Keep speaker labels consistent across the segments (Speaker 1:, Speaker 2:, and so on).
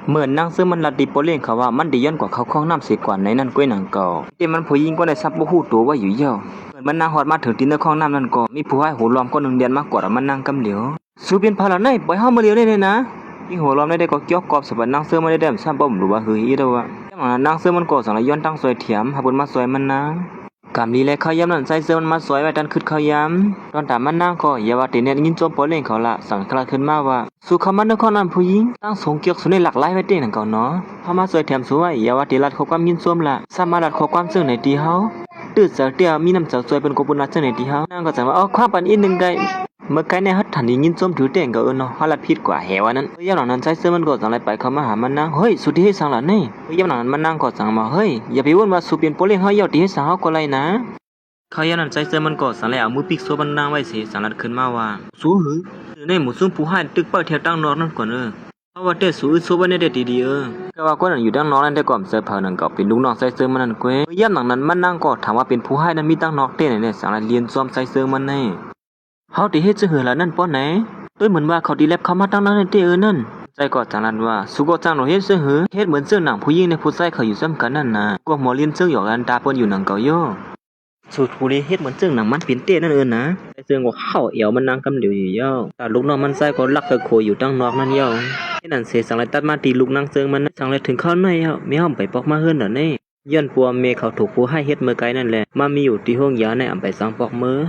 Speaker 1: เหมือนนางซื้อมันลัดดิโปเล่งเขาว่ามันดีย้อนกว่าเขาคล้องน้ำเสียกว่าในนั้นก้วยหนังเก่าที่มันผู้หญิงก็ได้ซับบ่ฮู้ตัวว่าอยู่เย่าเหมือนมันนางฮอดมาถึงตีนในคล้องน้ำนั่นก็มีผู้ให้หูล้อมก็นึงเดือนมากกว่ามันนางกำเหลียวสู้เป็นพาราไนปล่อยเฮามาเลียวได้เลยนะยิ่งหัวล้อมได้ก็เกี่ยวกอบสบัดนางซื้อมาได้ซ้ำบ่รู้ว่าเฮ้ยอีเด้อว่ายามนั้นนางซื้อมันก็สังละย้อนตั้งซอยเถียมหาเพิ่นมาซอยมันนางกำลีและเขาย้ำนั่นใส่เสื้อมันมาสวยไว้ดันขึ้นเขาย้ำตอนตามมันนางก็อย่าว่าแต่เน็ตยินโจมปอเล่งเขาละสั่งคลาขึ้นมาว่าสู่คำมันนครนั้นผู้หญิงตั้งสงเกียกสุในหลักหลายไว้เต้นนั่นเก่าเนาะพอมาสวยแถมสวยอย่าว่าแต่รัดข้อความยินโจมละสามารถรัดข้อความซึ่งในตีเฮาตื้อเสือเตี้ยมีน้ำเสือสวยเป็นกบุญรัดซึ่งในตีเฮานางก็จะว่าความปันอีกนึงไกเมื่อไกในฮัดทันยินโจมถือเต้งก็เนาะเฮาลัดผิดกว่าแหวนั้นย่ำหลังนั้นใส่เสื้อมันก็สั่งอะไรไปเขามาหามันนางเฮ้ยสุดที่ให้สั่งละนี่ย่ำหลังนั้นมันนางก็สั่งมาเฮ้ยอย่าไปวุ่นว่าสู่เปลี่ยนโปเล่งเฮาเยาตีให้สั่งเฮาก็ไรนะเขายันนั่นใจเสื้อมันก็สั่งแล้วเอามือปิกโซบันนางไว้สิสั่งลัดขึ้นมาว่าสู้หือในหมู่ซุ่มผู้ให้ตึกเป้าเที่ยวตั้งนอกนั่นก่อนเพราะว่าเต้สู้โซบันเนี่ยดีก็ว่าคนนั้นอยู่ตั้งนอกนั่นได้ก่อนเสื้อผ้านั่นก็เป็นลูกน้องใส่เสื้อมันนั่นก้อยย่ำหลังนั้นมันนางก็ถามว่าเป็นผู้ให้นั้นมีตั้งนอกเต้เนี่ยสั่งลัดเรียนซ้อมใส่เสื้อมันแน่เฮาติเฮ็ดซื่อหือละนั่นป้อไหนด้วยเหมือนว่าเขาดีแลบเข้ามาตั้งนั้นเต้นั่นใจก็สั่งลัดว่าสู้ก็จ้างเราเฮ็ดซื่อหือเฮ็ดเหมือนเสื้อหนังผู้หญิงในผู้ใส่เขาอยู่ซ้ำกันนั่นน่ะกวงหมอเรียนเสื้อหยอกกันตาเปิ้นอยู่หนังเก่าโยสูตรผู้นี้เฮ็ดเหมือนซึ่งหนังมันเป็นเต้นั่นนะแต่ซึ่งก็เข้าเอวมันนางกำเหลียวอยู่เย้าแต่ลูกน้องมันใส่ก็ลักโคอยู่ตั้งนอกนั่นเย้าไอ้นั่นเสสังเลยตัดมาตีลูกนางเซิงมันสังเลยถึงเข้าในเย้ามีห้องไปปอกมาเฮือนน่ะนี่ย้อนปัวเมเขาถูกผู้ให้เฮ็ดมือไกลนั่นแหละมามีอยู่ที่ห้องยาในอำไปสังปอกมือ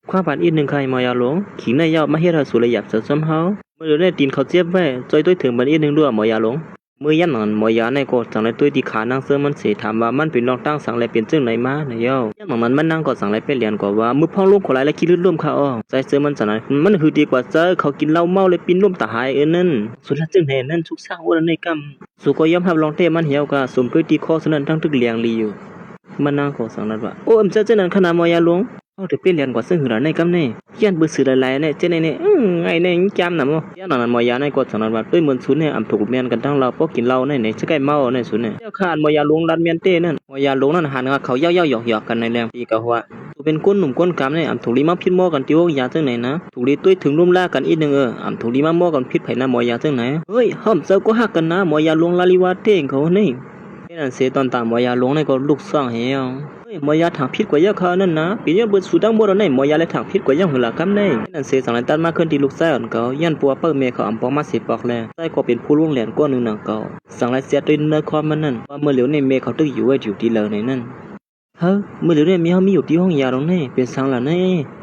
Speaker 1: ความผ่านอีกนึงใครมายาหลงขิงในเย้ามาเฮ็ดให้สุรยับเสริมเฮาเมื่อเดี๋ยวได้ตีนเขาเจ็บไว้จอยต้วยถึงบันอีกนึงด้วยมายาหลงเมื่อยันนั้นมอยาในก็สั่งเลยตัวที่ขานางเสื้อมันเสียถามว่ามันเป็นรองตั้งสั่งเลยเป็นจึงไหนมาเนี่ยเย้ายันนั้นมันนั่งก็สั่งเลยไปเรียนกว่าว่ามือพ้องลูกขอไรและคิดร่วมเขาใจเสื้อมันสั่งนั้นมันคือดีกว่าเจอเขากินเหล้าเมาเลยปีนร่วมตาหายนั่นสุดท้ายจึงเห็นนั่นทุกสร้างวันในกรรมสุก็ย่อมทำลองเทมันเหี่ยวกะสมด้วยตีข้อสนั่นทั้งทึกเลียงลีอยู่มันนั่งก็สั่งนั้นว่าโอ้เจ้านั้นขนาดมอยาหลวงเขาถือเป็นเรียนกว่าซึ่งหือในกำเนี่ยยันเบื่อสื่อหลายๆเนี่ยเจ้าเนี่ยไงเนี่ยจำหนำยันนั้นมอยาในก็สั่งนั้นว่าด้วยเหมือนศูนย์เนี่ยอำถูกเมียนกันทั้งเราพวกกินเหล้าเนี่ยจะใกล้เมาในศูนย์เนี่ยเจ้าข้านมอยาหลวงรัดเมียนเต้นั่นมอยาหลวงนั่นหันเขาเย้าหยอกกันในแรงปีกะหัวตัวเป็นก้นหนุ่มก้นกำเนี่ยอำถูกลีมาพิษโมกันติวยาซึ่งไหนนะถูกลีตุ้ยถึงร่วมล่ากันอีกหนึ่งอำถูกลีมาโมกันพิษไผ่หน้ามอยาซึ่งไหนเฮ้ยห้อมเจ้าก็หักกันนะมอยาหลวงลาลิวาเต้เขาเนี่ยนั่นเสียตอนตามมอยาหลวงในก็ลูกสร้างเหี่ยวมอยาถังพิษกว่าเยอะเขานั่นนะปีนี้เบิดสูดังบ่ได้มอยาและถังพิษกว่ายังหือละคำในนั่นเสียสังลันตัดมาขึ้นที่ลูกชายอ่อนเก่ายันปัวเปิ้เมเขาอำปองมาสิปอกแลใต้ก็เป็นผู้ล่วงแหลนกว่านึงนางเก่าสังลันเสียด้วยเนื้อความมันนั่นว่าเมื่อเหลียวในเมเขาตึกอยู่ไว้อยู่ที่เลในนั่นเฮ้เมื่อเหลียวในมีเฮามีอยู่ที่ห้องยาตรงนี้เป็นสังลันใน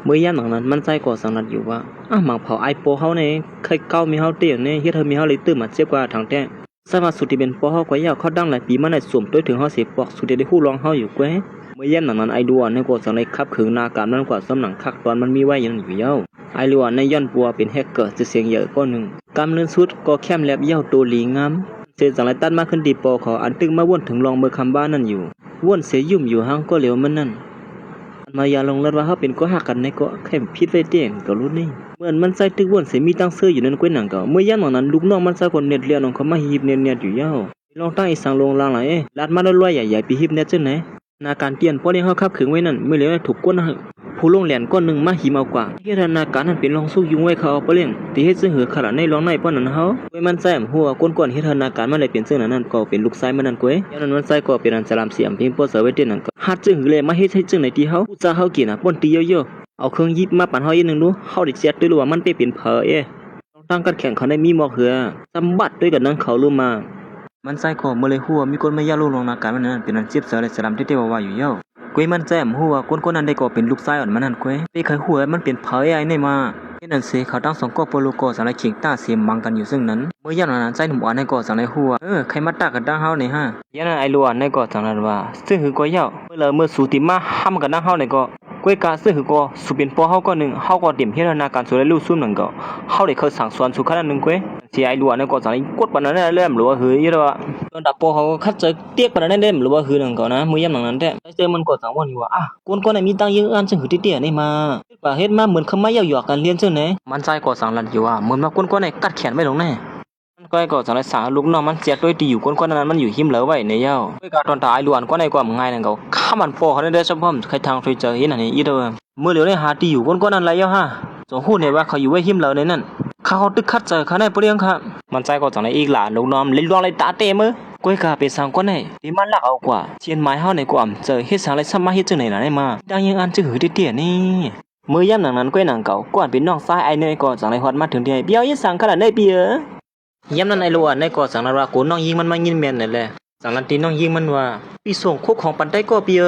Speaker 1: เมื่อยันหลังนั้นมันใจก็สังลันอยู่ว่าหมังเผาไอโปเฮาในเคยเก้ามีเฮาเตี้ยในเฮ็ดเฮามีเฮาเลยตื้อมาเจ็บกว่าทางแท้สมาสุดที่เป็นปอเฮากว่าเยาเขาดังหลายปีมาในสวมตัวถึงเฮาเสียปอกสุดได้ฮู้รองเฮาอยู่แกเมื่อยันหนังนั้นไอดวนในกว่าสังในคับขึงนาการนั้นกว่าสำหนังคักตอนมันมีไว้ยังอยู่เย้าไอดวนในย้อนปัวเป็นแฮกเกอร์จะเสียงเยอะก้อนหนึ่งกำเนินสุดก็แคมแลบเย้าตัวหลีงามเสียสังไรตัดมาขึ้นดีปอขออันตึงมาวนถึงลองเมื่อคำบ้านนั่นอยู่วนเสียยุ่มอยู่ห้างก็เหลียวมันนั่นมายาลงรัดว่าเขาเป็นก็หักกันในก็แค่พิษไฟเตียงก็รู้นี่เหมือนมันใส่ตึกวนเสียมีตั้งเสื้ออยู่นั่นก้วยหนังก็เมื่อยันหนังนั้นลูกน้องมันใส่คนเน็ตเลียนของเขามาหีบเนียนอยู่เย้าลองตั้งอีสังลงลางไหลลาดมาลอยใหญ่ๆปีหีบเนียจึงไหนนาการเตียนพอเลี้ยงเขาคับขึงไว้นั่นเมื่อเหลียวถูกก้นผู้ลงแหลนก้อนหนึ่งมาหิมเอากว่าเฮ็ดนาการนั้นเป็นรองสู้ยุงไว้เขาเอาไปเลี้ยงตีเฮ็ดซึ่งหือขนาดในรองในป้อนนั้นเฮาไว้มันใส่หัวก้นเฮ็ดนาการมันเลยเป็นซึ่งนั้นก็เป็นลูกชายมันนั่นก้อยยันนั้นมันใส่ก็เป็นอันสลามเสียมเพียงพอเสไว้เตียนนั่นก็ฮัดจึงหือเลยมาเฮ็ดให้จึงในที่เฮาผู้จ้าเฮากินป้นตีเยอะๆเอาเครื่องยิบมาปั่นเฮาอีกนึงดูเฮาได้เจ็ดด้วยว่ามันไปเป็นเผอต้องตั้งกันแข่งเขาได้มีหมอกเหือสมบัติด้วยกันนั้นเขารู้มามันใส่ก็เมื่อเลยหัวมีคนมายาลูกลงนาการมันนั่นเป็นอันเจ็บเสือเลยสลามที่เตว่าอยู่เย้ากวยมันแจ่มหัวก้นนั้นได้ก็เป็นลูกชายอ่อนมันนั่นกวยไปเคยหัวมันเป็นเผยไอ้นี่มาเฮ็ดนั่นเสเขาตั้งสองก็โปโลโกสังไรขิงต้าเสียมมังกันอยู่ซึ่งนั้นเมื่อยันนั้นใจหนุ่มอ่อนในก็สังไรหัวใครมาตักกันดังเฮานี่ฮะยันนั้นไอ้ลวนในก็สังนั้นว่าซึ่งหือก็เย้าเมื่อสูติมาห้ำกันดังเฮาในก็กวยกาซึ่งหือก็สุเป็นปอเฮาก็นึงเฮาก็เต็มเฮ็ดนาการสู่ได้รู้ซุ่มนั่นก็เฮาได้เคยสั่งสอนสู่ขนาดนึงกวยสิไอ้ลวนในก็สังไรกดปานนั้นเริ่มหรือว่าหืออีว่าตอนดับปอเฮาคัดเจอเตียกปานนั้นเริ่มหรือว่าหือนั่นก็นะมื้อยามนั้นแท้เจอมันก็สังว่านี่ว่าก้นมีตังยืนอันซึ่งหือเตี้ยนี่มาว่าเฮ็ดมาเหมือนเขามาหยอกกันเรียนซึ่งไหนมันใจก็สังลันอยู่ว่าเหมือนว่าก้นในกัดแขนไว้ลงแน่มันก็สังไรสาลูกน้องมันเสียด้วยตีอยู่ก้นนั้นมันอยู่หิมเหลอไว้ในเย้าด้วยการตอนตายล้วนก้นในก็ง่ายนั่นก็ข้ามันฟอเขาได้เฉพาะใครทางช่วยเจอเห็นอันนี้อีเด้อเมื่อเหลียวได้หาตีอยู่ก้นนั้นไรเย้าฮะสองฮู้เนี่ยว่าเขาอยู่ไว้หิมเหลอในนั้น ข้าตึกคัดเจอข้าในเปลี่ยงครับมันใจก็จังในอีกหลานลูกน้อมเล่นลวงเลยตาเต้มือก้อยกาเป็นสังก้นไหนที่มันลักเอากว่าเชียนไม้เฮาในกว่าเจอเฮ็ดสังไรซ้ำมาเฮ็ดจังไหนล่ะได้มาดังยังอันจะหือเตี้ยๆนี่มือย่ำหนังนั้นก้อยหนังเก่าก่อนเป็นน้องซ้ายไอเนยก็จังไรฮอดมาถึงที่เบี้ยวยี่สังขนาดได้เบี้ยย่ำนั้นไอรัวในก็จังนั้นว่ากูน้องยิงมันมายินแม่นนั่นแหละจังนั้นที่น้องยิงมันว่าปีส่งคุกของปันได้ก็เบี้ย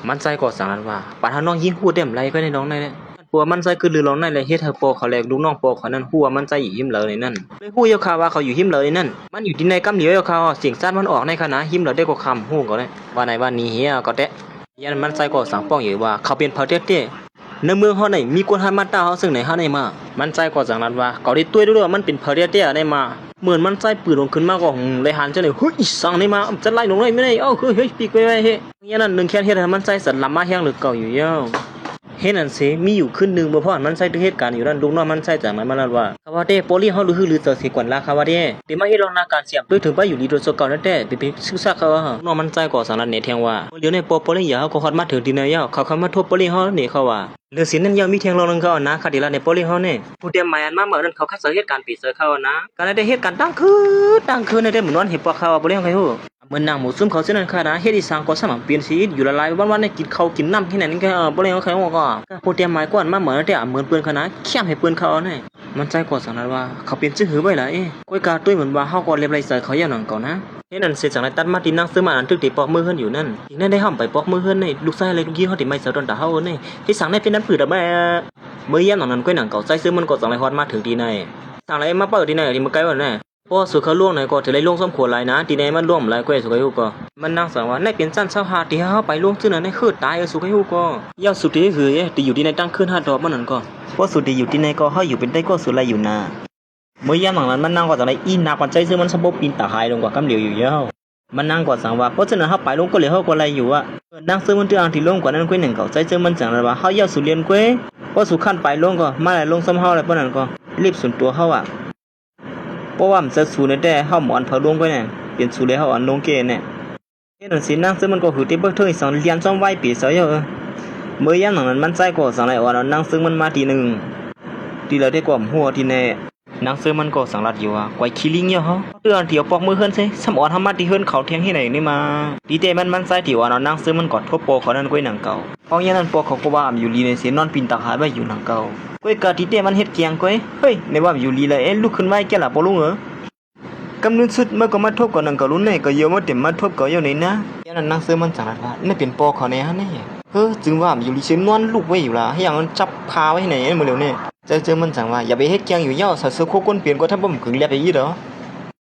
Speaker 1: มันใจก็จังนั้นว่าปันหาน้องยิงฮู้เต็มไรก็ในน้องในแหละปัวมันใจคือลือร้องในเลยเฮ็ดให้ปอเขาแลกลูกน้องปอเขานั้นฮู้ว่ามันใจอยู่หิมเหลอในนั้นเลยฮู้ยาข่าวว่าเขาอยู่หิมเหลอในนั้นมันอยู่ที่ในกำเหลียวยาข่าวเสียงซ่านมันออกในคณะหิมเหลอได้ก็คำฮู้ก็ได้ว่าไหนว่านี้เฮียก็แตะยันมันใจก็สังป้องอยู่ว่าเขาเป็นเผ่าเตี้ยในเมืองเฮาไหนมีคนหันมาตาเฮาซึ่งไหนเฮาไหนมามันใจก็จังนั้นว่าเขาได้ตุ้ยด้วยว่ามันเป็นเผ่าเตี้ยได้มาเหมือนมันใจปืนลงขึ้นมาก็เลยหันจังได๋เฮ้ยสั่งได้มาจะไล่ลงเลยไม่ได้เอ้าคือเฮ้ยปีกไว้เฮ้ยยันนั้น1แค่เฮ็ดให้มันใจสั่นลำมาแฮงหรือเก่าอยู่ยาวเฮ็ดนั่นสิมีอยู่ขึ้นนึงบ่พอมันใช้ถึงเหตุการณ์อยู่นั่นลูกน้องมันใช้จากนั้นมาแล้วว่าคำว่าเด้โปลีเฮาหรือต่อสิกวนลาคำว่าเด้ติมาเฮ็ดลองนาการเสียบด้วยถึงไปอยู่ดีโดยสกอนั่นแต่ไปศึกษาเขาว่าน้องมันใจก่อสารนั้นเนี่ยเทียงว่าเดี๋ยวในโปลียาเฮาก็ฮอดมาถึงดินยาวเขามาทบโปลีเฮานี่เขาว่าเรื่องสินนั้นยังมีเทียงลองนึงเขานะคดีละในโปลีเฮาเนี่ยผู้เตรียมหมายอันมาเมื่อนั้นเขาคัดเสเหตุการณ์ปีเสือเขานะการได้เหตุการณ์ตั้งคืนในได้เหมือนวันเห็นปอเขาบ่เลี้ยงใครฮู้เหมือนนางหมูซุ่มเขาเส้นนั้นค่ะนะเฮ็ดอีสังก็สมานเปลี่ยนชีวิตอยู่ละลายวันๆในกินข้าวกินน้ำที่ไหนนี่ก็บ่เลี้ยงใครฮู้ก็ผู้เตรียมหมายก่อนมาเหมือนแต่เหมือนเปื้อนเขานะเข้มให้เปื้อนเขาเนี่ยมันใจก่อสังนั้นว่าเขาเป็นชื่อหือไว้ล่ะก้อยกาตุ้ยเหมือนว่าเฮาก็เรียบไรใส่เขาอย่างนั้นก่อนนะเฮ็ดนั่นเสร็จจากนั้นตัดมาที่นั่งซื้อมาอันตึกติปอกมือเฮือนอยู่นั่นอีกนั่นได้ห้ามไปปอกมือเฮือนนี่ลูกชายอะไรลูกยี่เฮาที่ไม่เสาตอนตาเฮานี่ที่สั่งได้เป็นนั้นปืดอ่ะแม่เมื่อยามนั้นก้อยหนังเก่าใจซื้อมันก็จังไรฮอดมาถึงที่ไหนสั่งอะไรมาเปิดที่ไหนที่มาไกลว่าแน่พอสุขล่วงไหนก็ถือไรล่วงสมควรไรนะที่ไหนมันล่วงไรก้อยสุขฮู้ก็มันนั่งสั่งว่าในเป็นสั้น25ที่เฮาไปล่วงซื่อนั้นในคือตายสุขฮู้ก็ยาวสุดที่คือที่อยู่ที่ไหนตั้งขึ้น5ดอกมันนั่นก็พอสุดที่อยู่ที่ไหนก็เฮาอยู่เป็นได้ก็สุดไรอยู่นาเมื่อยามนั้นมันนั่งก็จังไรอีนากว่าใจซื้อมันสมบูรณ์ปีนตาหายลงกว่ากำเหลียวอยู่ยาวมันนั่งกอดสังว่าเพราะฉะนั้นเฮาไปลงก็เหลียวเฮาก็ไรอยู่อ่ะนั่งซื้อมันตื้ออังที่ลงกว่านั้นก้อยหนึ่งเก่าใจซื้อมันจังไรว่าเฮายาวสุดเรียนก้อยพอสุขันไปลงก็มาไหลลงซ้ำเฮาอะไรปานนั้นก็รีบสุนตัวเฮาอ่ะเพราะว่ามันจะสูในแต่เฮาหมอนเผาลงก้อยเนี่ยเปลี่ยนสูเลยเฮาอันลงเกเนี่ยเฮ็ดนั่นสินั่งซื้อมันก็หือที่เบิ่งเทิง2เรียน2ไว้ปีเสาเยอะเมื่อยามนั้นมันใจก็สังไรว่านั่งซื้อมันมาทีนึงทีละได้กว่าหัวทีแน่นางซื้อมันก็สังรัดอยู่ว่าไว้คิลิงเยอะเฮาเตือนเดี๋ยวปอกมือเฮือนซิสมออนทำมาที่เฮือนเขาเทียงที่ไหนนี่มาดีเตมันใจที่ว่านางซื้อมันกอดทบโปเขานั่นก้อยหนังเก่าเพราะอย่างนั้นปอเขาก็ว่าอยู่ลีในเสียนอนปีนตาหายไว้อยู่หนังเก่าก้อยกะดีเตมันเฮ็ดเกียงก้อยเฮ้ยในว่าอยู่ลีเลยลุกขึ้นไว้แก่ล่ะบ่ลุงกำนึงสุดเมื่อก็มาทบกับหนังเก่ารุ่นไหนก็เยอะมาเต็มมาทบก็อยู่ในนะอย่างนั้นนางซื้อมันสังรัดว่านี่เป็นปอเขาในฮะนี่จึงว่าอยู่ลีเสียนอนลูกไว้อยู่ล่ะให้อย่างมันจับพาไว้ไหนมื้อเร็วนี่เจอมันสั่งว่าอย่าไปเฮ็ดเกียงอยู่ย่อสัตว์โคก้นเปลี่ยนก็ถ้าบ่มขึงเรียบอย่างนี้เด้อ